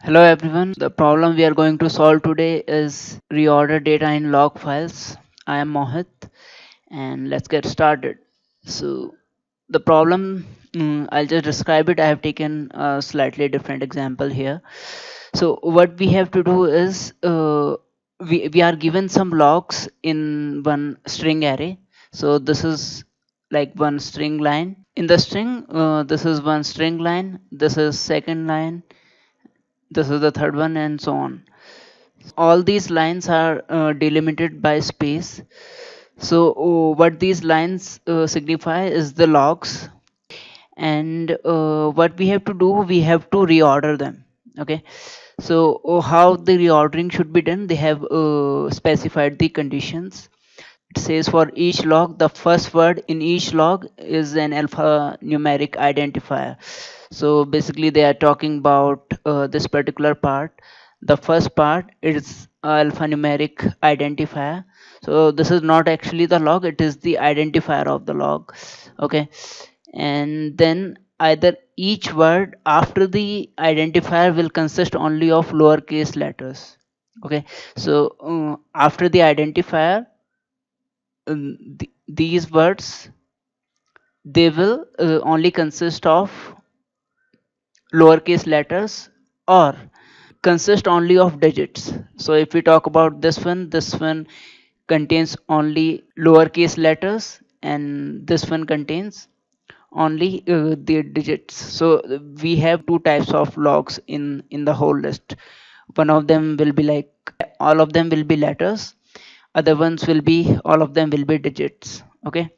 Hello everyone. The problem we are going to solve today is reorder data in log files. I am Mohit and let's get started. So the problem, I'll just describe it. I have taken a slightly different example here. So what we have to do is we are given some logs in one string array. So this is like one string line. In the string, this is one string line, this is second line, this is the third one, and so on. All these lines are delimited by space. So what these lines signify is the logs, and what we have to do, we have to reorder them. Okay, so how the reordering should be done, they have specified the conditions. It says for each log, the first word in each log is an alphanumeric identifier. So basically, they are talking about this particular part. The first part is alphanumeric identifier. So this is not actually the log; it is the identifier of the log. Okay, and then either each word after the identifier will consist only of lowercase letters. Okay, so after the identifier, these words, they will only consist of lowercase letters or consist only of digits. So if we talk about this one contains only lowercase letters, and this one contains only the digits. So we have two types of logs in the whole list. One of them will be like all of them will be letters, other ones will be all of them will be digits. Okay,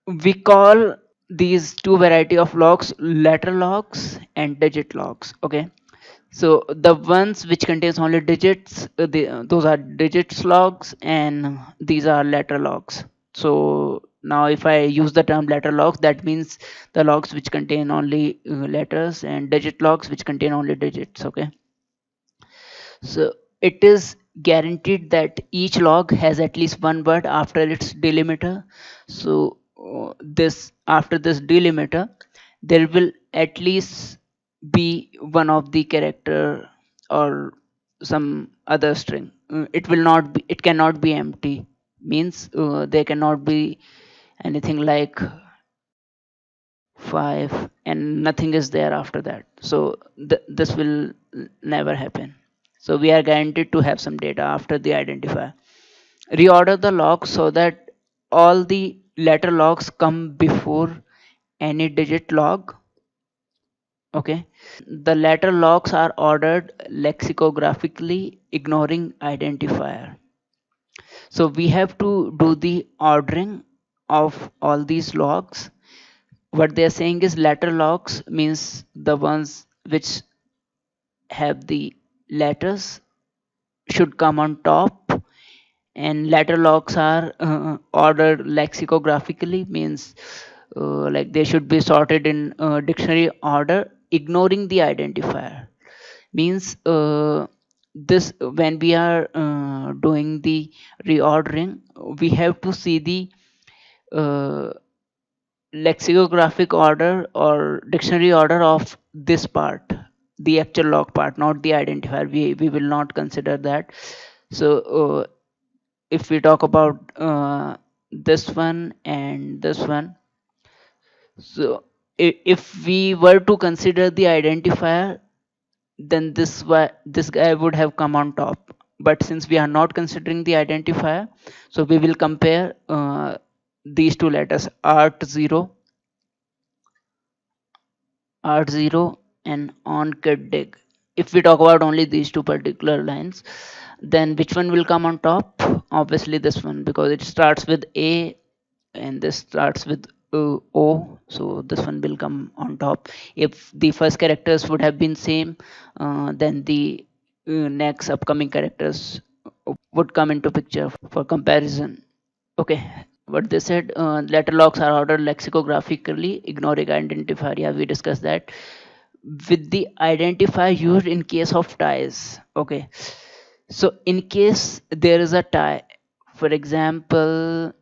we call these two variety of logs letter logs and digit logs. Okay, so the ones which contains only digits, those are digits logs, and these are letter logs. So now if I use the term letter logs, that means the logs which contain only letters, and digit logs which contain only digits. Okay, so it is guaranteed that each log has at least one word after its delimiter. So this after this delimiter, there will at least be one of the character or some other string. It will not be. It cannot be empty. Means there cannot be anything like 5 and nothing is there after that. So this will never happen. So we are guaranteed to have some data after the identifier. Reorder the logs so that all the letter logs come before any digit log. Okay, the letter logs are ordered lexicographically, ignoring identifier. So we have to do the ordering of all these logs. What they are saying is letter logs means the ones which have the letters should come on top, and letter logs are ordered lexicographically, means like they should be sorted in dictionary order, ignoring the identifier. Means this when we are doing the reordering, we have to see the uh, lexicographic order or dictionary order of this part, the actual log part, not the identifier. We will not consider that. So if we talk about this one and this one, so if we were to consider the identifier, then this guy would have come on top. But since we are not considering the identifier, so we will compare these two letters, art0 art0 and onkitdig. If we talk about only these two particular lines, then which one will come on top? Obviously this one, because it starts with a and this starts with o, so this one will come on top. If the first characters would have been same, then the next upcoming characters would come into picture for comparison. Okay, what they said, letter logs are ordered lexicographically, ignoring identifier. Yeah, we discussed that. With the identifier used in case of ties. Okay, so in case there is a tie, for example,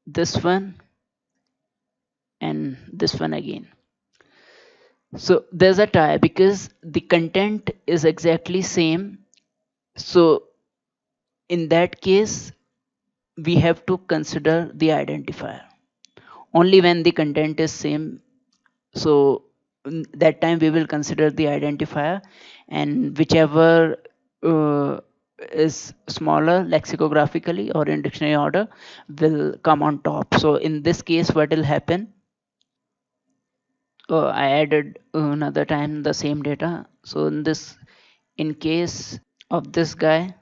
this one and this one again. So there's a tie because the content is exactly same. So in that case, we have to consider the identifier only when the content is same. So that time we will consider the identifier, and whichever is smaller lexicographically or in dictionary order will come on top. So in this case, what will happen? I added another time the same data. So in case of this guy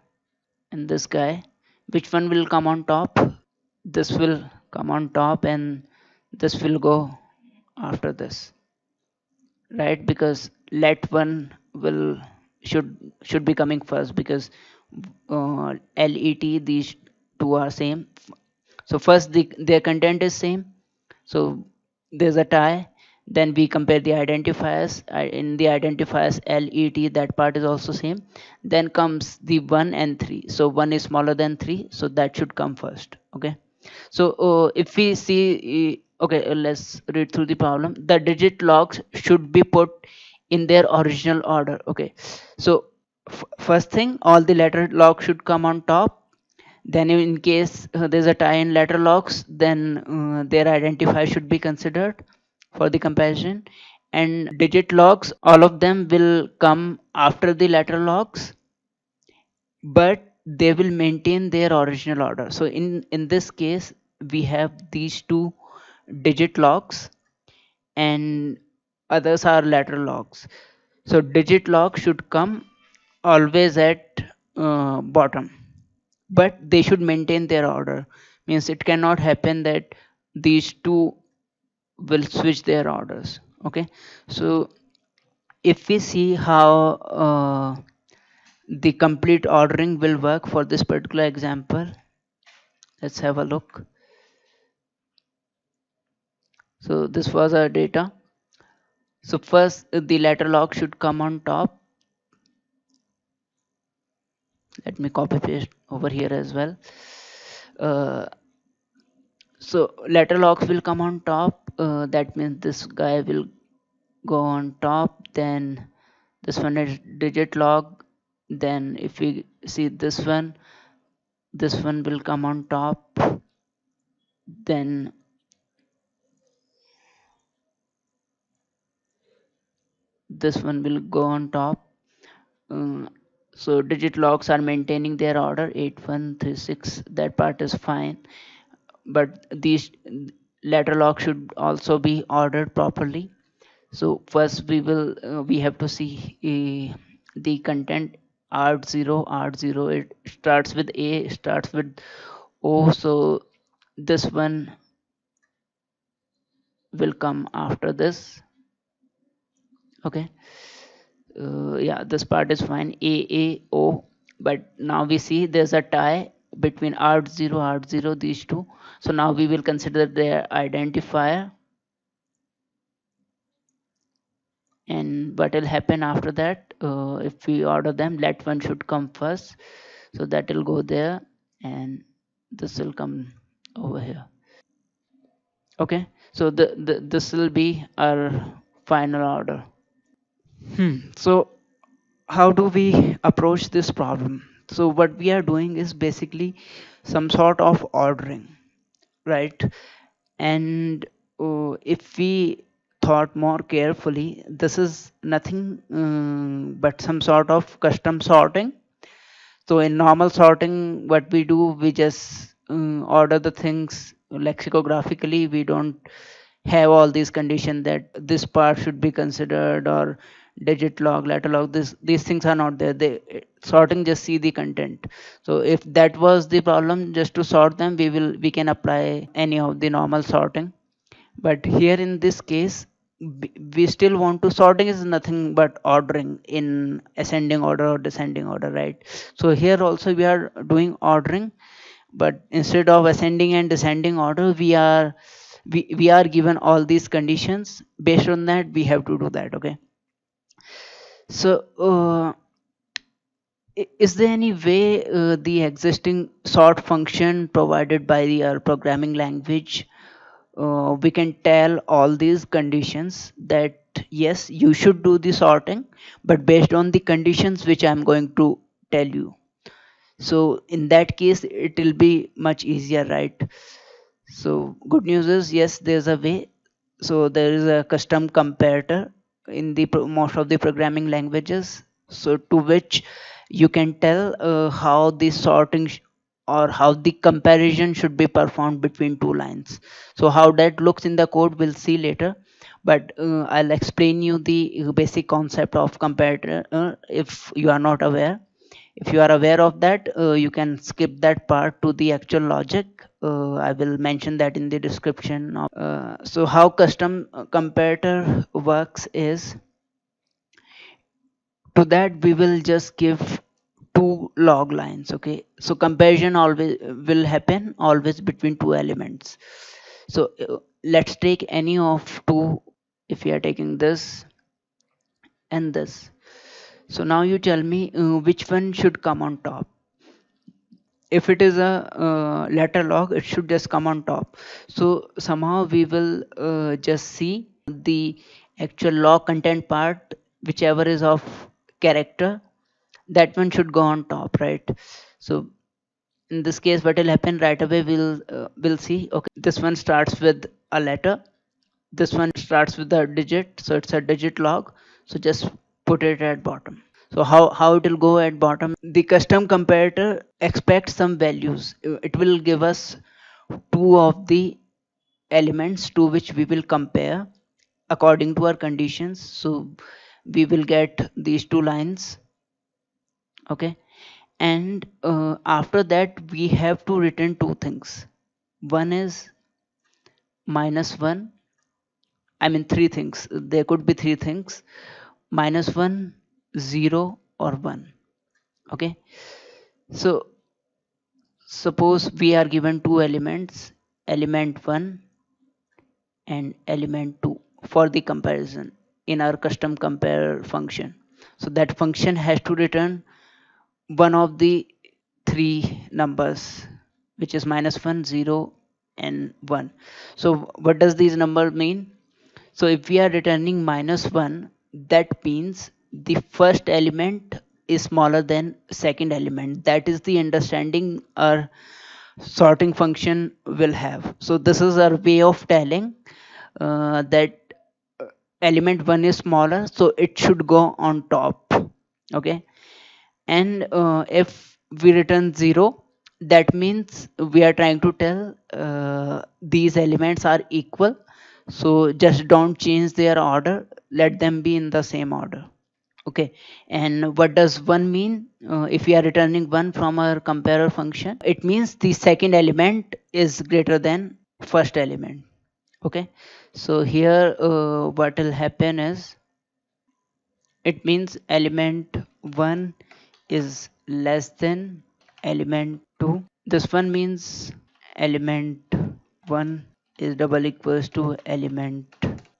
and this guy, which one will come on top? This will come on top, and this will go after this, right? Because let one will should be coming first, because let these two are same. So first their content is same, so there's a tie. Then we compare the identifiers. In the identifiers let, that part is also same. Then comes the 1 and 3. So 1 is smaller than 3, so that should come first. Okay. So if we see, okay, let's read through the problem. The digit logs should be put in their original order. Okay. So first thing, all the letter logs should come on top. Then in case there's a tie in letter logs, then their identifier should be considered for the comparison. And digit logs, all of them will come after the letter logs, but they will maintain their original order. So in this case, we have these two digit logs, and others are letter logs. So digit log should come always at bottom, but they should maintain their order. Means it cannot happen that these two will switch their orders. Okay. So if we see how the complete ordering will work for this particular example, let's have a look. So this was our data. So first the letter log should come on top. Let me copy paste over here as well. uh, so letter logs will come on top. That means this guy will go on top. Then this one is digit log. Then if we see this one will come on top. Then this one will go on top. uh, so digit logs are maintaining their order 8136, that part is fine. But these letter logs should also be ordered properly. So first we have to see the content. Art 0, it starts with A, starts with O. So this one will come after this. Okay. Yeah, this part is fine. AAO. But now we see there's a tie between art 0, these two. So now we will consider their identifier. And what will happen after that? If we order them, let one should come first. So that will go there, and this will come over here. Okay. So this will be our final order. So how do we approach this problem? So what we are doing is basically some sort of ordering, right? And if we thought more carefully, this is nothing but some sort of custom sorting. So in normal sorting, what we do, we just order the things lexicographically. We don't have all these conditions that this part should be considered, or digit log, letter log. These things are not there. They sorting just see the content. So if that was the problem, just to sort them, we can apply any of the normal sorting. But here in this case, we still want to, sorting is nothing but ordering in ascending order or descending order, right? So here also we are doing ordering, but instead of ascending and descending order, we are given all these conditions. Based on that, we have to do that. Okay. So is there any way the existing sort function provided by our programming language, we can tell all these conditions that yes, you should do the sorting, but based on the conditions which I'm going to tell you. So in that case, it will be much easier, right? So good news is, yes, there's a way. So there is a custom comparator in the most of the programming languages. So to which you can tell how the sorting or how the comparison should be performed between two lines. So how that looks in the code, we'll see later. But I'll explain you the basic concept of comparator if you are not aware. If you are aware of that, you can skip that part to the actual logic. I will mention that in the description of, so how custom comparator works is, to that we will just give two log lines. Okay, so comparison always will happen always between two elements. So let's take any of two. If we are taking this and this, so now you tell me which one should come on top. If it is a letter log, it should just come on top. So somehow we will just see the actual log content part, whichever is of character, that one should go on top, right? So in this case, what will happen right away, we'll see. Okay, this one starts with a letter, this one starts with a digit, so it's a digit log. So just put it at bottom. So how it will go at bottom, the custom comparator expects some values. It will give us two of the elements to which we will compare according to our conditions. So we will get these two lines. Okay, and after that we have to return two things. One is -1. I mean three things. There could be three things: -1, 0, or 1. Okay, so suppose we are given two elements, element 1 and element 2, for the comparison in our custom compare function. So that function has to return one of the three numbers, which is -1, 0, and 1. So what does these numbers mean? So if we are returning -1, that means the first element is smaller than second element. That is the understanding our sorting function will have. So this is our way of telling that element 1 is smaller, so it should go on top. Okay, and if we return 0, that means we are trying to tell these elements are equal, so just don't change their order, let them be in the same order. Okay, and what does 1 mean? If we are returning 1 from our comparer function, it means the second element is greater than first element. Okay, so here what will happen is, it means element 1 is less than element 2. This one means element 1 is double equals to element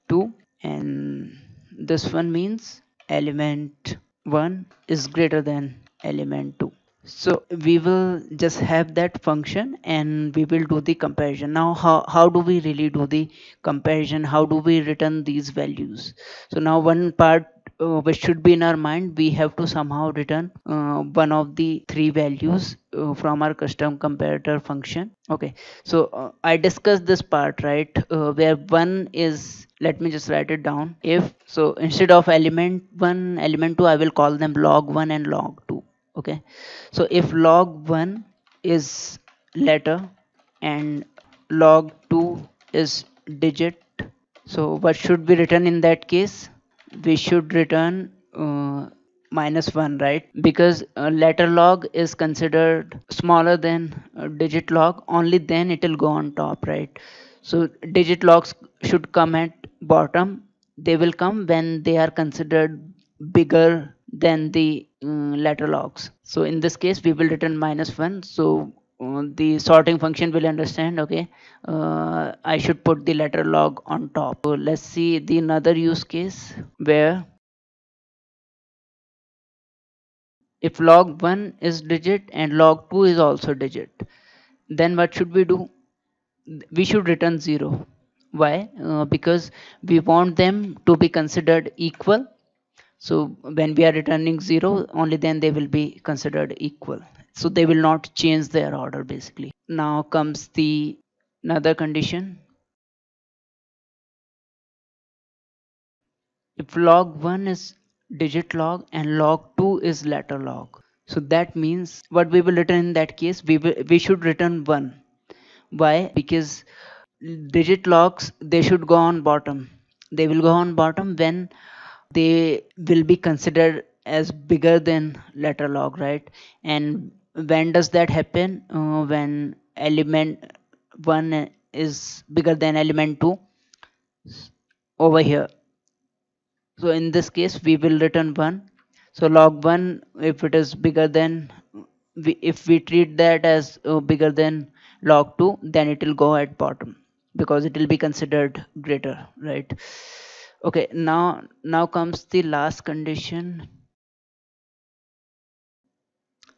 2, and this one means element 1 is greater than element 2. So we will just have that function and we will do the comparison. Now how do we really do the comparison? How do we return these values? So now one part which should be in our mind, we have to somehow return one of the three values from our custom comparator function. Okay, so I discussed this part, right, where one is, let me just write it down. If so, instead of element 1, element 2, I will call them log 1 and log 2. Okay, so if log 1 is letter and log 2 is digit, so what should be written in that case? We should return -1, right? Because letter log is considered smaller than digit log, only then it will go on top, right? So digit logs should come at bottom. They will come when they are considered bigger than the letter logs. So in this case, we will return -1. So the sorting function will understand, okay, I should put the letter log on top. So let's see the another use case where if log 1 is digit and log 2 is also digit, then what should we do? We should return 0. Why? Because we want them to be considered equal. So when we are returning 0, only then they will be considered equal. So they will not change their order basically. Now comes the another condition. If log1 is digit log and log2 is letter log. So that means what we will return in that case, we should return 1. Why? Because digit logs, they should go on bottom. They will go on bottom when they will be considered as bigger than letter log, right? And when does that happen? When element 1 is bigger than element 2 over here. So in this case we will return 1. So log 1, if it is bigger than, if we treat that as bigger than log 2, then it will go at bottom because it will be considered greater, right? Okay, now comes the last condition.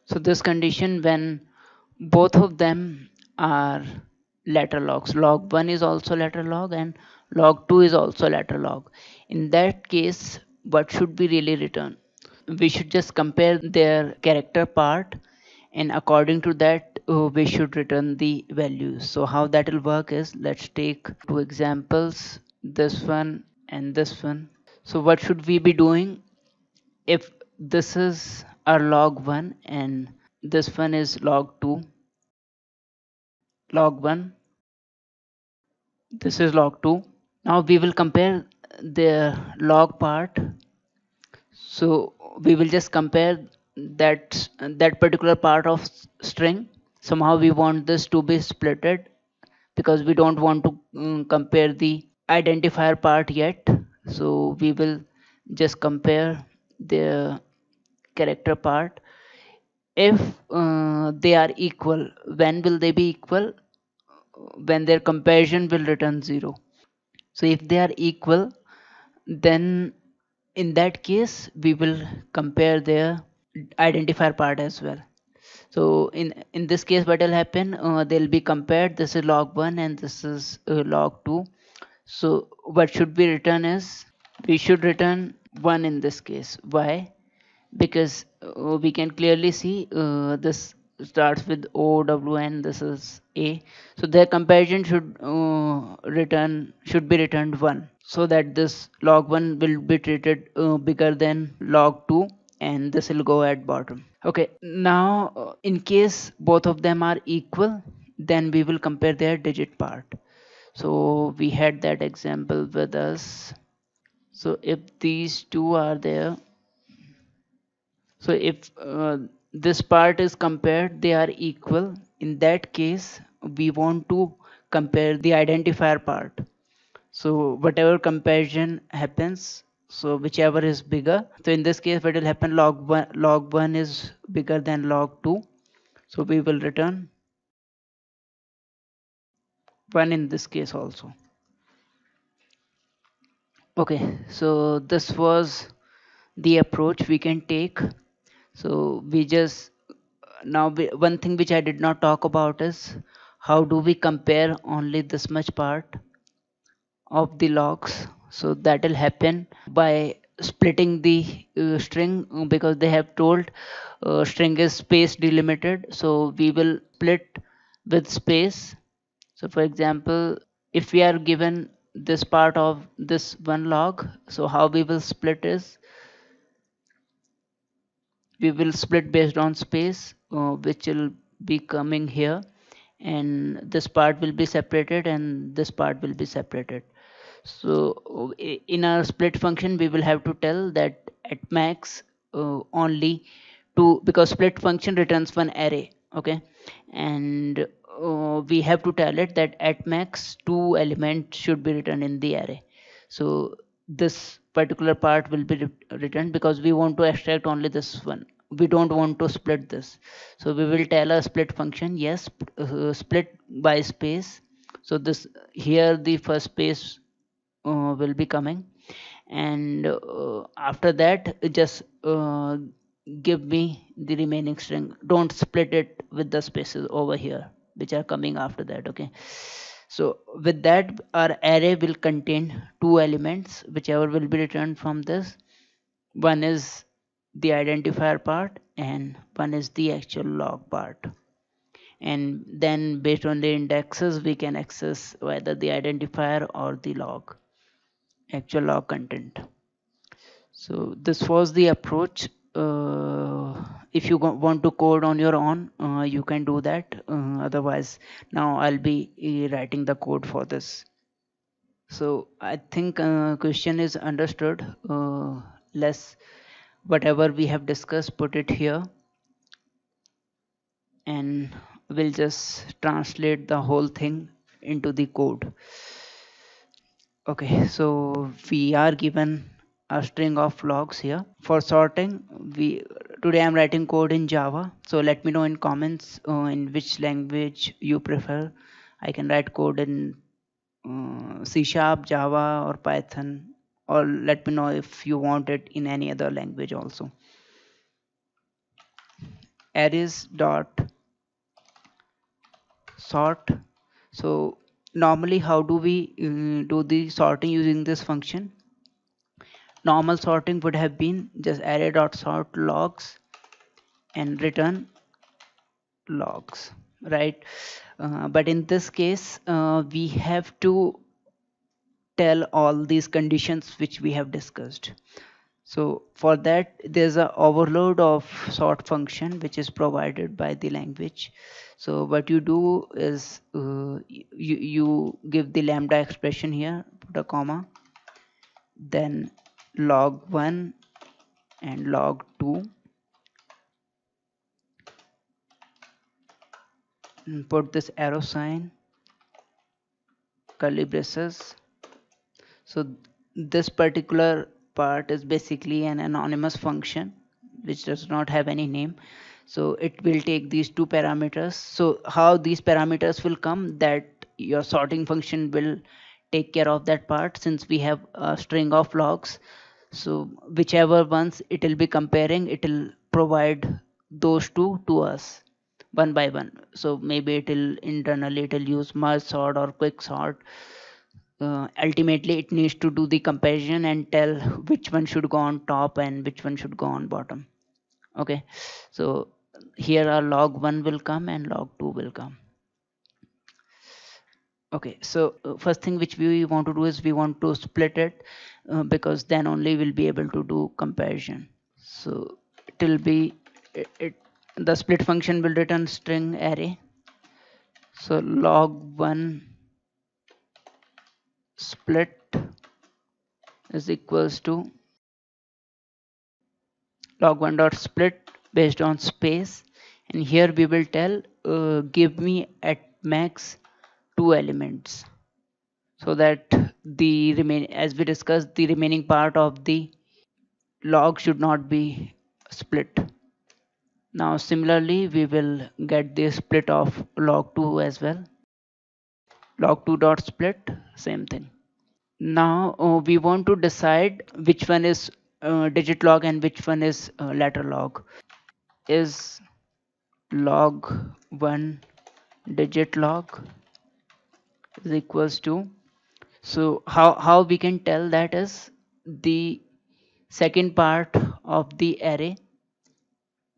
So this condition, when both of them are letter logs, log 1 is also letter log and log 2 is also letter log. In that case, what should we really return? We should just compare their character part, and according to that we should return the values. So how that will work is, let's take two examples, this one and this one. So what should we be doing? If this is our log 1 and this one is log 2, log 1, this is log 2. Now we will compare the log part. So we will just compare that particular part of string. Somehow we want this to be splitted because we don't want to compare the identifier part yet. So we will just compare the character part. If they are equal, when will they be equal? When their comparison will return 0. So if they are equal, then in that case we will compare their identifier part as well. So in this case what will happen, they'll be compared, this is log 1 and this is log 2. So what should be written is, we should return 1 in this case. Why? Because we can clearly see this starts with O, W and this is A. So their comparison should be returned 1, so that this log 1 will be treated bigger than log 2 and this will go at bottom. Okay, now in case both of them are equal, then we will compare their digit part. So we had that example with us. So if these two are there, so if this part is compared, they are equal. In that case, we want to compare the identifier part. So whatever comparison happens, so whichever is bigger. So in this case, what will happen? Log one is bigger than log 2. So we will return 1 in this case also. Okay, so this was the approach we can take. So we just one thing which I did not talk about is, how do we compare only this much part of the logs. So that will happen by splitting the string, because they have told string is space delimited. So we will split with space. So for example, if we are given this part of this one log, so how we will split is, we will split based on space, which will be coming here, and this part will be separated and this part will be separated. So in our split function we will have to tell that at max only two, because split function returns one array. Okay, and we have to tell it that at max two elements should be written in the array. So this particular part will be returned because we want to extract only this one, we don't want to split this. So we will tell a split function, yes, split by space. So this here the first space will be coming, and after that just give me the remaining string, don't split it with the spaces over here which are coming after that. Okay, So with that, our array will contain two elements, whichever will be returned from this. One is the identifier part and one is the actual log part. And then based on the indexes, we can access whether the identifier or the log, actual log content. So this was the approach. If you want to code on your own, you can do that. Otherwise, now I'll be writing the code for this. So I think question is understood. Less whatever we have discussed, put it here, and we'll just translate the whole thing into the code. Okay, so we are given a string of logs here. For sorting, we today I'm writing code in Java. So let me know in comments in which language you prefer. I can write code in C Sharp, Java, or Python, or let me know if you want it in any other language also. Arrays dot sort. So normally, how do we do the sorting using this function? Normal sorting would have been just array dot sort logs and return logs, right? But in this case, we have to tell all these conditions which we have discussed. So for that, there's a overload of sort function which is provided by the language. So what you do is you give the lambda expression here, put a comma, then log1 and log2, and put this arrow sign, curly braces. So this particular part is basically an anonymous function which does not have any name. So it will take these two parameters. So how these parameters will come, that your sorting function will take care of that part, since we have a string of logs. So whichever ones it will be comparing, it will provide those two to us one by one. So maybe it will internally it will use merge sort or quick sort. Ultimately it needs to do the comparison and tell which one should go on top and which one should go on bottom. Okay, so here our log1 will come and log2 will come. Okay, so first thing which we want to do is we want to split it, because then only we'll be able to do comparison. So it will be the split function will return string array. So log1 split is equals to log1 dot split based on space, and here we will tell give me at max 2 elements, so that the remain, as we discussed, the remaining part of the log should not be split. Now similarly we will get the split of log2 as well. Log2 dot split, same thing. Now we want to decide which one is digit log and which one is letter log. Is log1 digit log is equals to, so how we can tell that is the second part of the array,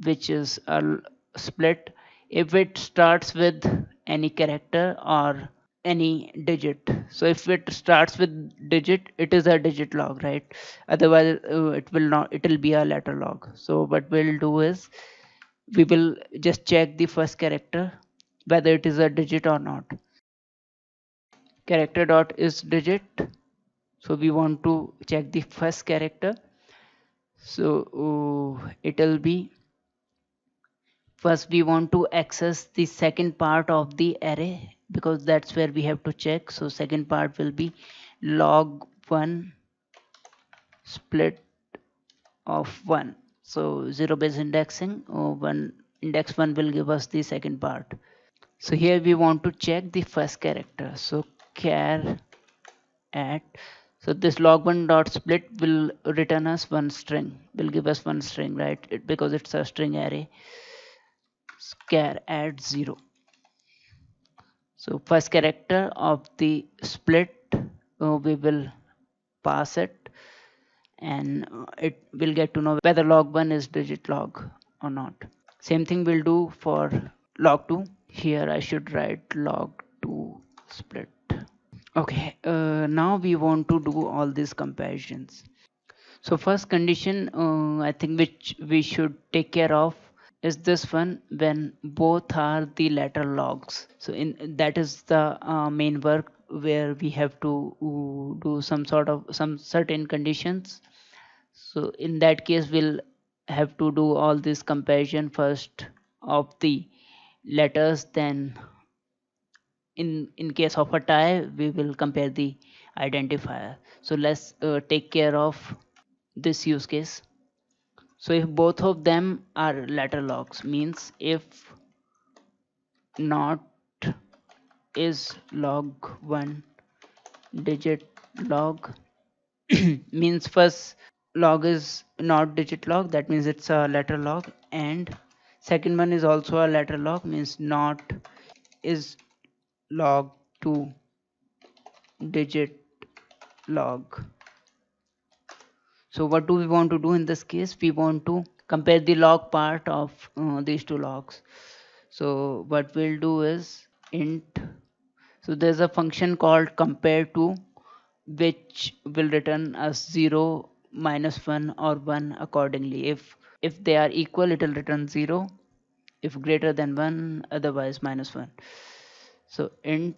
which is a split, if it starts with any character or any digit. So if it starts with digit, it is a digit log, right? Otherwise it will not, it will be a letter log. So what we'll do is we will just check the first character whether it is a digit or not. Character dot is digit, so we want to check the first character. So it will be, first we want to access the second part of the array, because that's where we have to check. So second part will be log1 split of 1. So 0 base indexing, one index 1 will give us the second part. So here we want to check the first character. So char at, so this log1 dot split will return us one string, will give us one string, right? Because it's a string array. Char at 0. So first character of the split, we will pass it, and it will get to know whether log1 is digit log or not. Same thing we'll do for log2. Here I should write log2 split. Okay, now we want to do all these comparisons. So first condition, I think which we should take care of is this one, when both are the lateral logs. So in that is the main work where we have to do some sort of some certain conditions. So in that case, we'll have to do all this comparison first of the letters. Then in case of a tie, we will compare the identifier. So let's take care of this use case. So if both of them are lateral logs, means if not is log1 digit log, means first log is not digit log, that means it's a lateral log, and second one is also a lateral log, means not is log2 digit log. So what do we want to do in this case? We want to compare the log part of these two logs. So what we'll do is int. So there's a function called compare to, which will return us 0, -1 or 1 accordingly. If they are equal, it will return 0. If greater than 1, otherwise -1. So int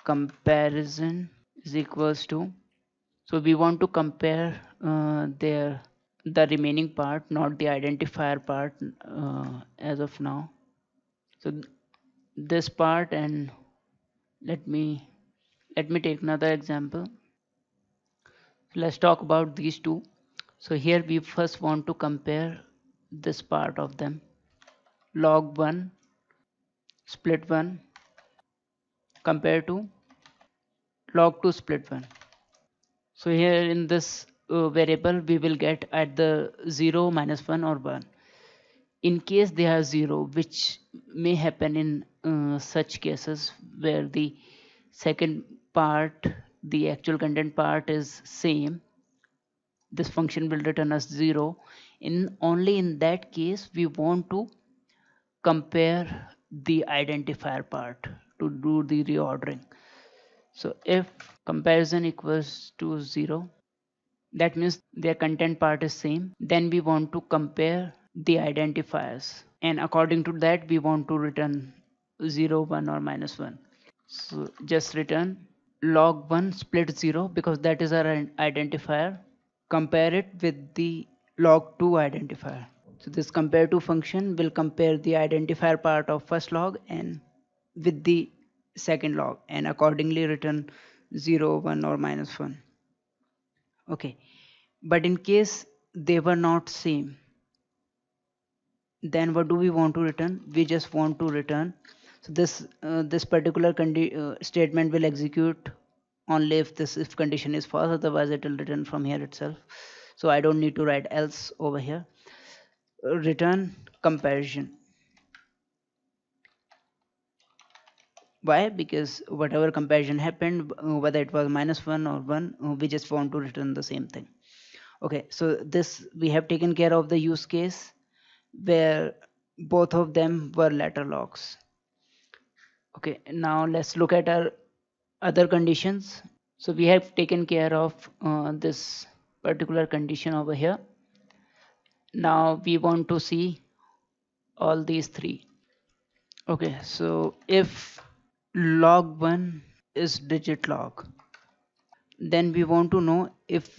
comparison is equals to, so we want to compare their the remaining part, not the identifier part as of now. So this part, and let me take another example. Let's talk about these two. So here we first want to compare this part of them, log1 split 1 compared to log2 split 1. So here in this variable we will get at the 0, -1 or 1. In case they are 0, which may happen in such cases where the second part, the actual content part is same, this function will return us 0. In only in that case we want to compare the identifier part to do the reordering. So if comparison equals to 0, that means their content part is same, then we want to compare the identifiers, and according to that we want to return 0, 1 or -1. So just return log1 split 0, because that is our identifier. Compare it with the log2 identifier. So this compare to function will compare the identifier part of first log and with the second log, and accordingly return 0, 1 or -1. Okay, but in case they were not same, then what do we want to return? We just want to return, so this particular statement will execute only if this if condition is false, otherwise it will return from here itself. So I don't need to write else over here. Return comparison. Why? Because whatever comparison happened, whether it was -1 or 1, we just want to return the same thing. Okay, so this we have taken care of the use case where both of them were lateral logs. Okay, now let's look at our other conditions. So we have taken care of this particular condition over here. Now we want to see all these three. Okay, so if log1 is digit log, then we want to know if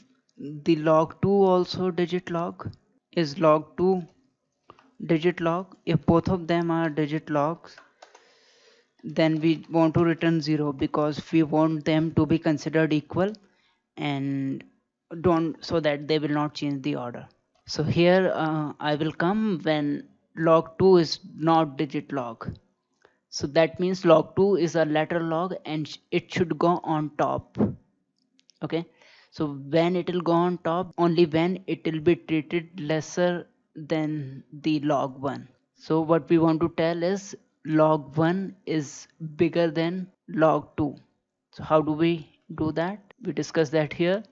the log2 also digit log. Is log2 digit log? If both of them are digit logs, then we want to return 0, because we want them to be considered equal and don't, so that they will not change the order. So here I will come when log2 is not digit log. So that means log2 is a lateral log and it should go on top. Okay, so when it will go on top, only when it will be treated lesser than the log1. So what we want to tell is log 1 is bigger than log 2. So how do we do that? We discuss that here.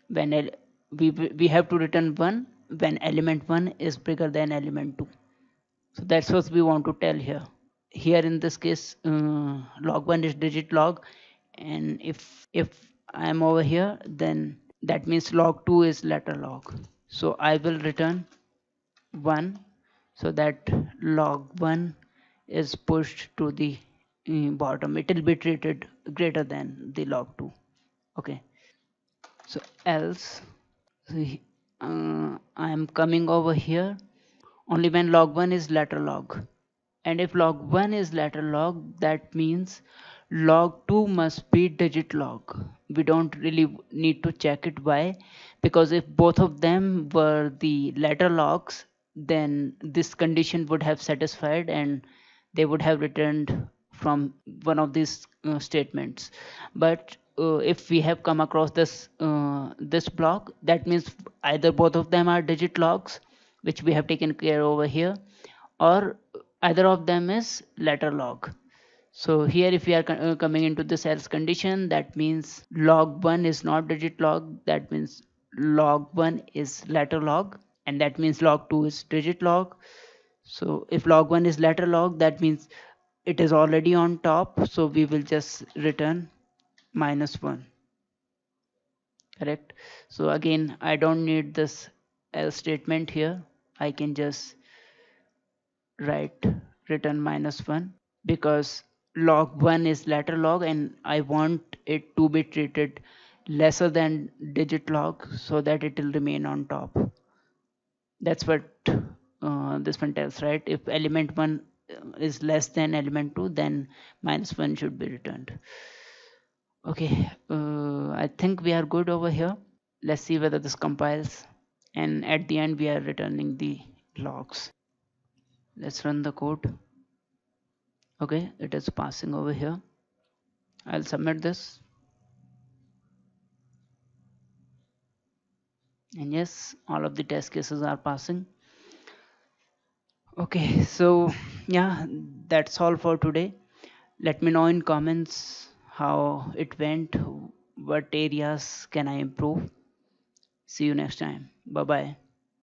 When we have to return 1 when element 1 is bigger than element 2. So that's what we want to tell here. Here in this case, log 1 is digit log, and if I am over here, then that means log 2 is letter log. So I will return 1 so that log 1 is pushed to the bottom. It will be treated greater than the log 2. Okay, so else I am coming over here only when log 1 is letter log. And if log 1 is letter log, that means log 2 must be digit log. We don't really need to check it. Why? Because if both of them were the letter logs, then this condition would have satisfied and they would have returned from one of these statements. But if we have come across this block, that means either both of them are digit logs, which we have taken care over here, or either of them is letter log. So here if we are coming into this else condition, that means log 1 is not digit log, that means log 1 is letter log, and that means log 2 is digit log. So if log 1 is letter log, that means it is already on top, so we will just return -1. Correct? So again, I don't need this else statement here. I can just write return -1 because log 1 is letter log and I want it to be treated lesser than digit log so that it will remain on top. That's what this one tells, right? If element 1 is less than element 2, then -1 should be returned. Okay, I think we are good over here. Let's see whether this compiles, and at the end we are returning the logs. Let's run the code. Okay, it is passing over here. I'll submit this, and yes, all of the test cases are passing. Okay, so yeah, that's all for today. Let me know in comments how it went, what areas can I improve. See you next time. Bye bye.